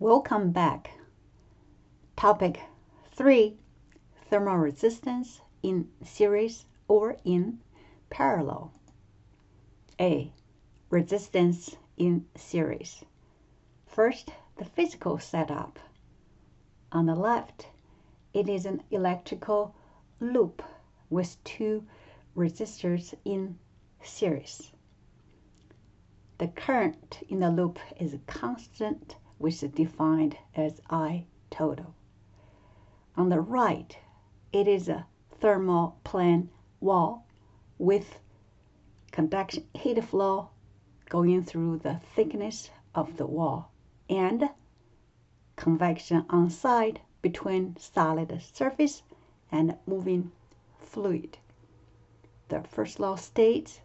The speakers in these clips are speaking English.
Welcome back. Topic 3, thermal resistance in series or in parallel. A, resistance in series. First, the physical setup. On the left, it is an electrical loop with two resistors in series. The current in the loop is constant, which is defined as I total. On the right, it is a thermal plane wall with conduction heat flow going through the thickness of the wall and convection on side between solid surface and moving fluid. The first law states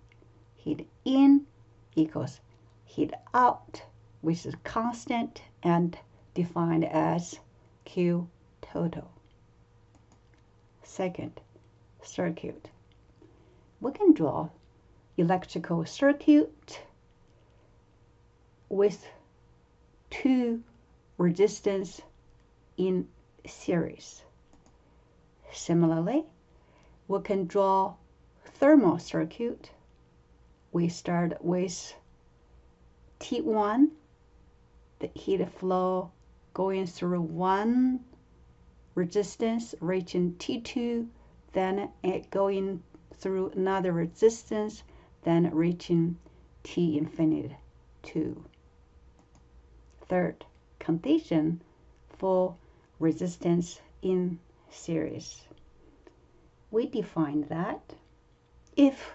heat in equals heat out, which is constant and defined as Q total. Second, circuit. We can draw electrical circuit with two resistors in series. Similarly, we can draw thermal circuit. We start with T1, the heat flow going through one resistance reaching T2, then it going through another resistance, then reaching T infinity 2. Third condition for resistance in series. We define that if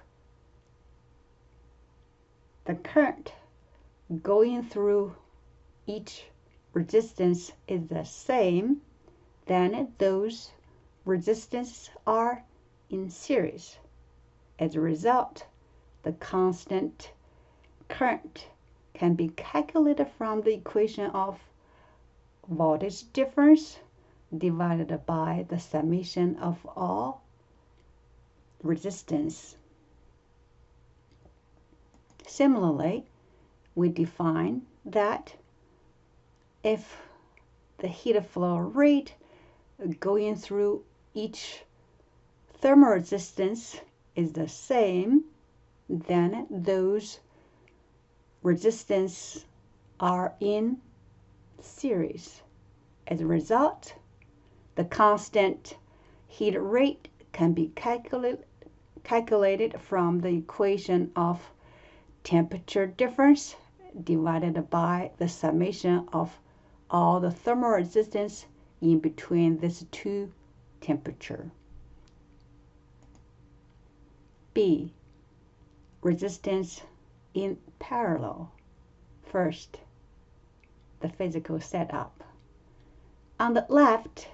the current going through each resistance is the same, then those resistances are in series. As a result, the constant current can be calculated from the equation of voltage difference divided by the summation of all resistance. Similarly, we define that if the heat flow rate going through each thermal resistance is the same, then those resistance are in series. As a result, the constant heat rate can be calculated from the equation of temperature difference divided by the summation of all the thermal resistance in between these two temperatures. B, resistance in parallel. First, the physical setup. On the left,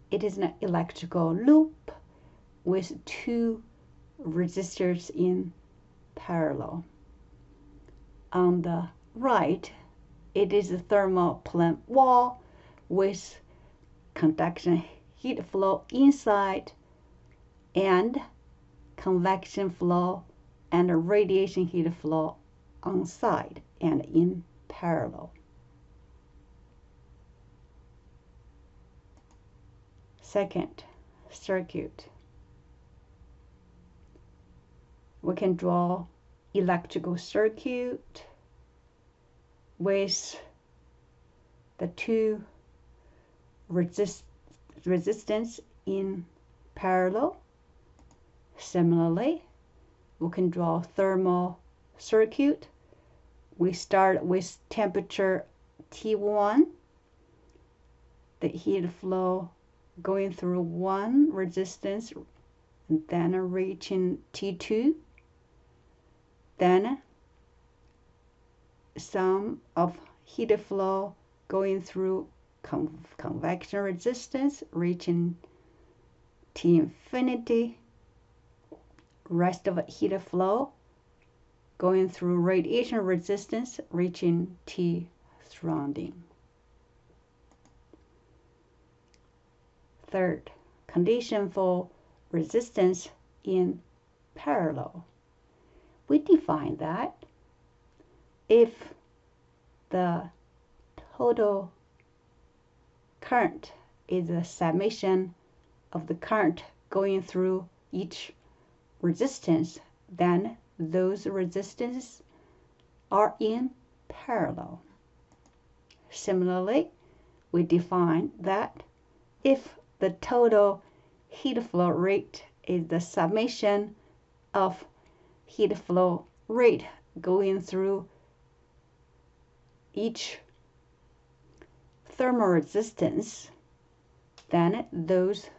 it is an electrical loop with two resistors in parallel. On the right, it is a thermal plane wall with conduction heat flow inside and convection flow and radiation heat flow on side and in parallel. Second, circuit. We can draw electrical circuit with the two resistance in parallel. Similarly, we can draw thermal circuit. We start with temperature T1, the heat flow going through one resistance, and then reaching T2, then some of heat flow going through convection resistance reaching T infinity, rest of heat flow going through radiation resistance reaching T surrounding. Third, condition for resistance in parallel. We define that if the total current is the summation of the current going through each resistance, then those resistances are in parallel. Similarly, we define that if the total heat flow rate is the summation of heat flow rate going through each thermal resistance, then those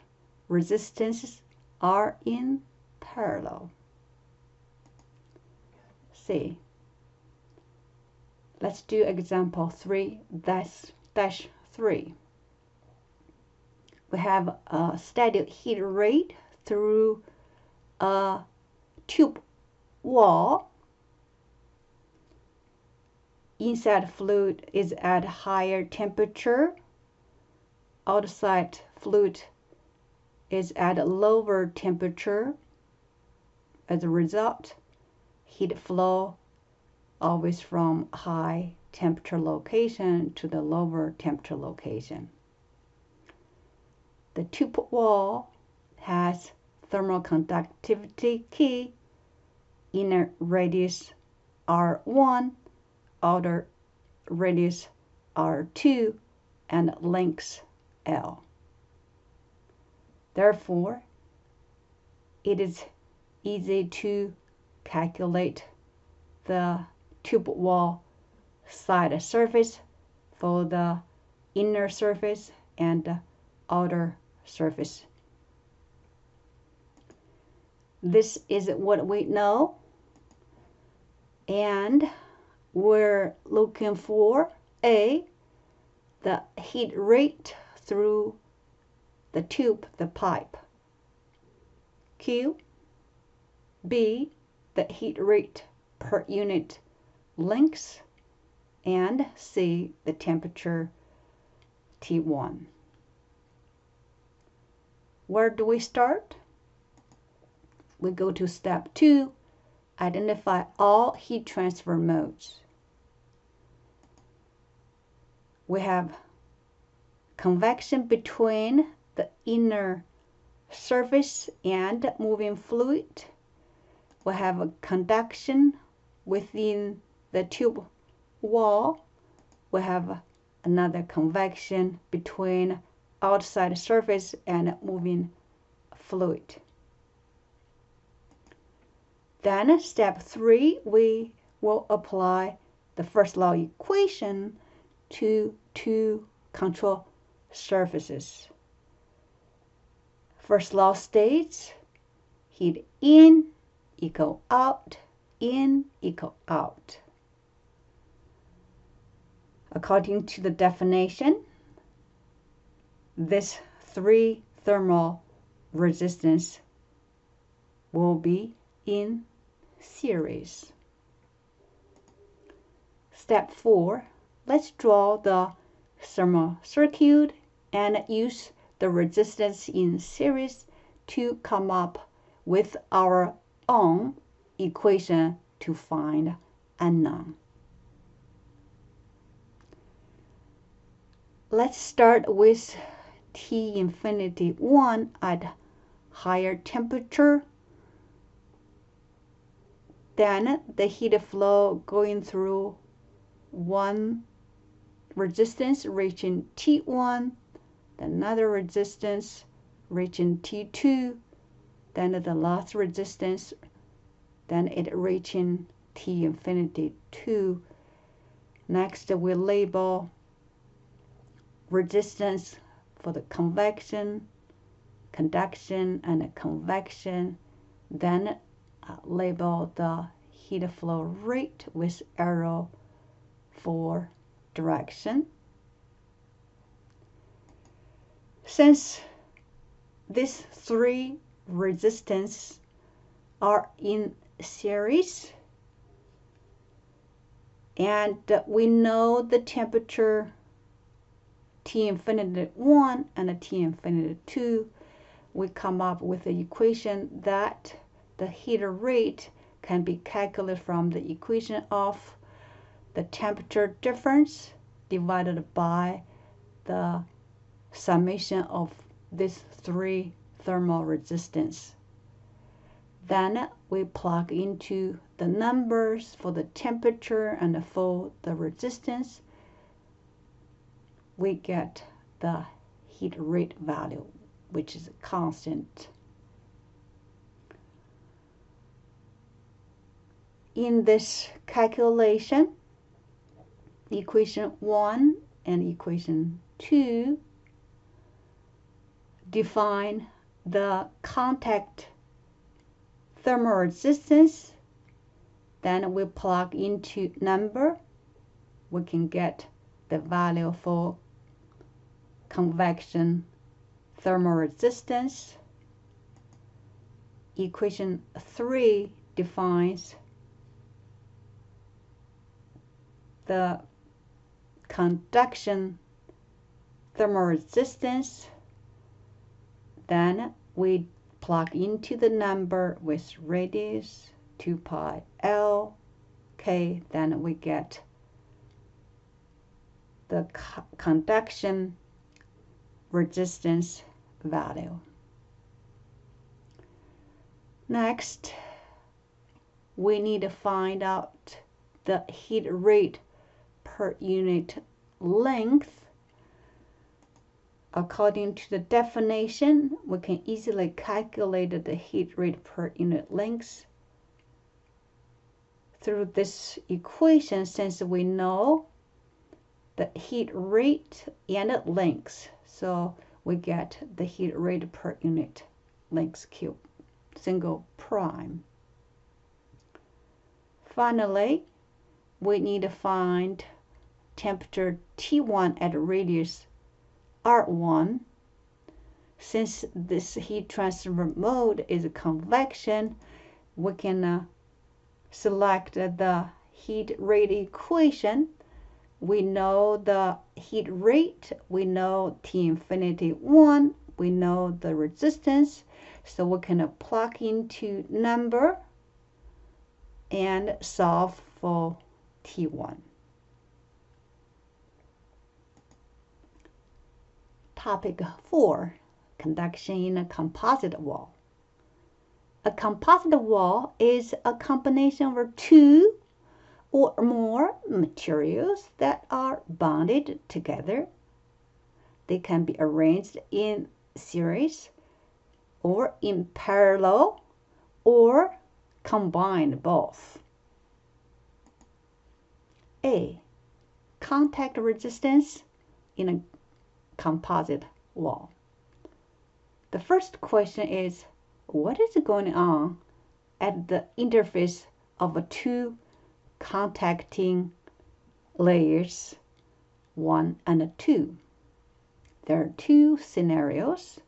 resistances are in parallel. See, let's do example 3-3. We have a steady heat rate through a tube wall. Inside fluid is at higher temperature. Outside fluid is at a lower temperature. As a result, heat flow always from high temperature location to the lower temperature location. The tube wall has thermal conductivity K, inner radius R1, outer radius R2, and length L. Therefore, it is easy to calculate the tube wall side surface for the inner surface and outer surface. This is what we know, and we're looking for A, the heat rate through the tube, the pipe. Q, B, the heat rate per unit length, and C, the temperature T1. Where do we start? We go to step 2, identify all heat transfer modes. We have convection between the inner surface and moving fluid. We have a conduction within the tube wall. We have another convection between outside surface and moving fluid. Then step 3, we will apply the first law equation to two control surfaces. First law states heat in equal out, in equal out. According to the definition, this 3 thermal resistance will be in series. Step 4, let's draw the thermal circuit and use the resistance in series to come up with our own equation to find unknown. Let's start with T infinity 1 at higher temperature. Then the heat flow going through one resistance reaching T1, then another resistance reaching T2, then the last resistance, then it reaching T infinity 2. Next, we label resistance for the convection, conduction, and convection. Then label the heat flow rate with arrow for direction. Since these 3 resistance are in series and we know the temperature T infinity 1 and T infinity 2, we come up with the equation that the heat rate can be calculated from the equation of the temperature difference divided by the summation of these three thermal resistance. Then we plug into the numbers for the temperature and for the resistance. We get the heat rate value, which is constant. In this calculation, equation 1 and equation 2 define the contact thermal resistance. Then we plug into number. We can get the value for convection thermal resistance. Equation 3 defines the conduction thermal resistance. Then we plug into the number with radius 2 pi L K. Then we get the conduction resistance value. Next, we need to find out the heat rate per unit length. According to the definition, we can easily calculate the heat rate per unit length through this equation, since we know the heat rate and length. So we get the heat rate per unit length cube, single prime. Finally, we need to find temperature T1 at radius R1. Since this heat transfer mode is a convection, we can select the heat rate equation. We know the heat rate, we know T infinity 1, we know the resistance, so we can plug into number and solve for T1. Topic 4, conduction in a composite wall. A composite wall is a combination of two or more materials that are bonded together. They can be arranged in series or in parallel or combine both. A. Contact resistance in a composite wall. The first question is, what is going on at the interface of two contacting layers 1 and 2? There are two scenarios.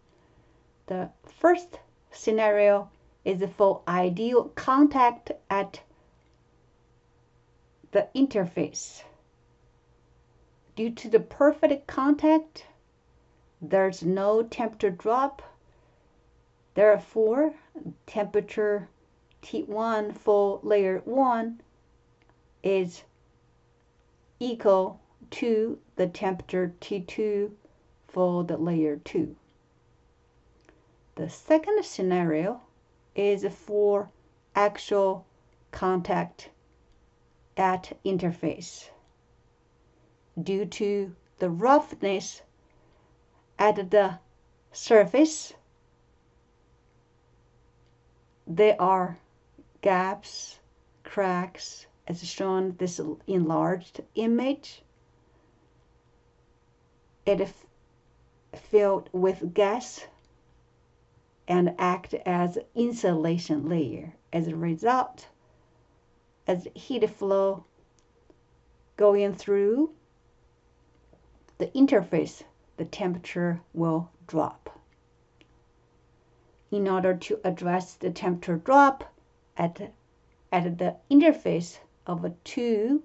The first scenario is for ideal contact at the interface. Due to the perfect contact, there's no temperature drop. Therefore, temperature T1 for layer 1 is equal to the temperature T2 for the layer 2. The second scenario is for actual contact at interface. Due to the roughness at the surface, there are gaps, cracks, as shown in this enlarged image. It is filled with gas and act as insulation layer. As a result, as heat flow going through the interface, the temperature will drop. In order to address the temperature drop at the interface of two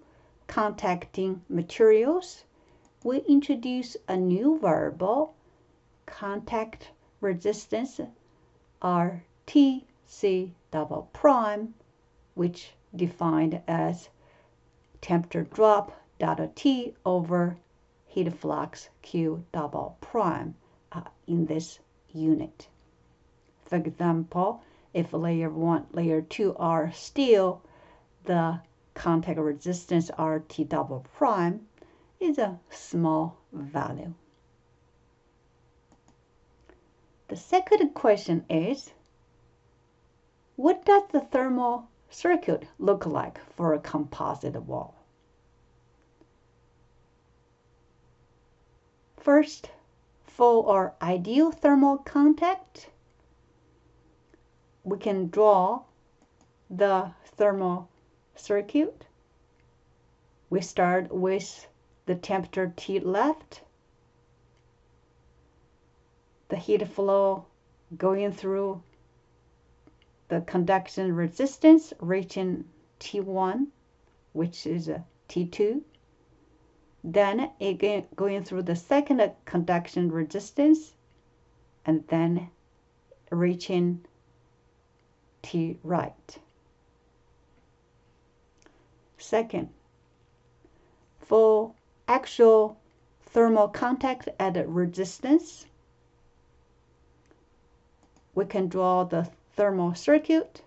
contacting materials, we introduce a new variable, contact resistance, RTC double prime, which defined as temperature drop delta T over heat flux Q double prime in this unit. For example, if layer 1, layer 2 are steel, the contact resistance RT double prime is a small value. The second question is, what does the thermal circuit look like for a composite wall? First, for our ideal thermal contact, we can draw the thermal circuit. We start with the temperature T left, the heat flow going through the conduction resistance reaching T1, which is a T2. Then again going through the second conduction resistance and then reaching T right. Second, for actual thermal contact at a resistance, we can draw the thermal circuit.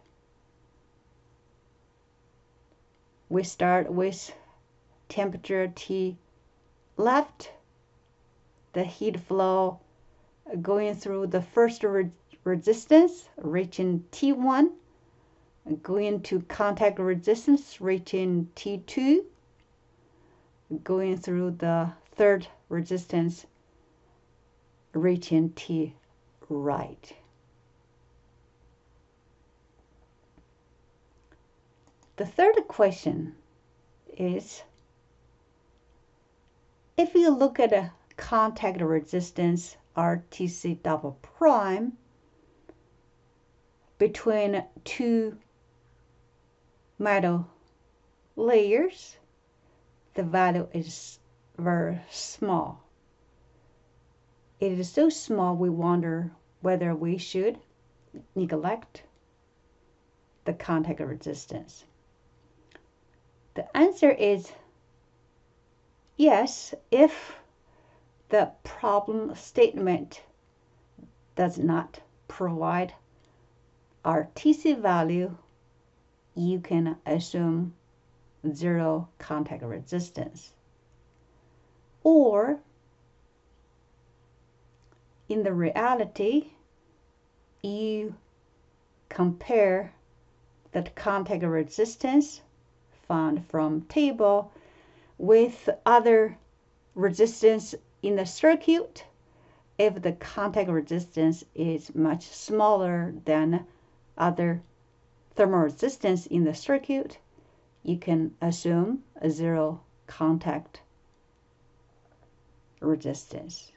We start with temperature T left, the heat flow going through the first resistance reaching T1, going to contact resistance reaching T2, going through the third resistance reaching T right. The third question is, if you look at a contact resistance RTC double prime between two metal layers, the value is very small. It is so small we wonder whether we should neglect the contact resistance. The answer is yes, if the problem statement does not provide RTC value, you can assume zero contact resistance. Or in the reality, you compare that contact resistance found from table with other resistance in the circuit. If the contact resistance is much smaller than other thermal resistance in the circuit, you can assume a zero contact resistance.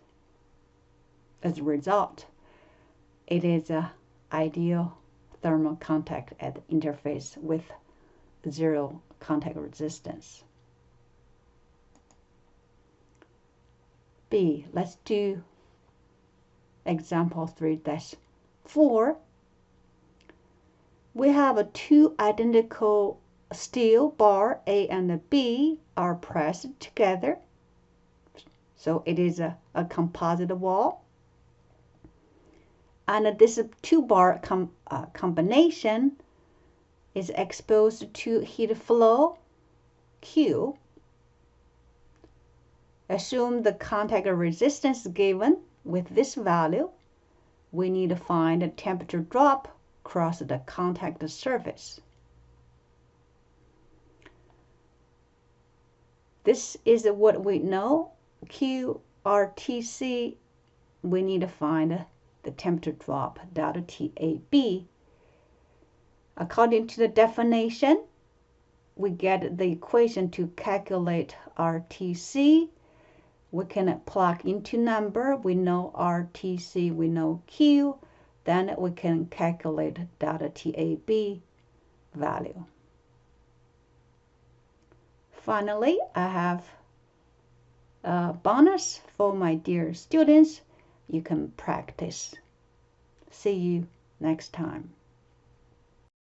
As a result, it is an ideal thermal contact at the interface with zero contact resistance. B, let's do example 3-4. We have two identical steel bar A and B are pressed together. So it is a composite wall. And this two bar combination is exposed to heat flow Q. Assume the contact resistance given with this value. We need to find a temperature drop across the contact surface. This is what we know. QRTC, we need to find the temperature drop delta TAB. According to the definition, we get the equation to calculate RTC. We can plug into number. We know RTC, we know Q. Then we can calculate delta TAB value. Finally, I have a bonus for my dear students. You can practice. See you next time.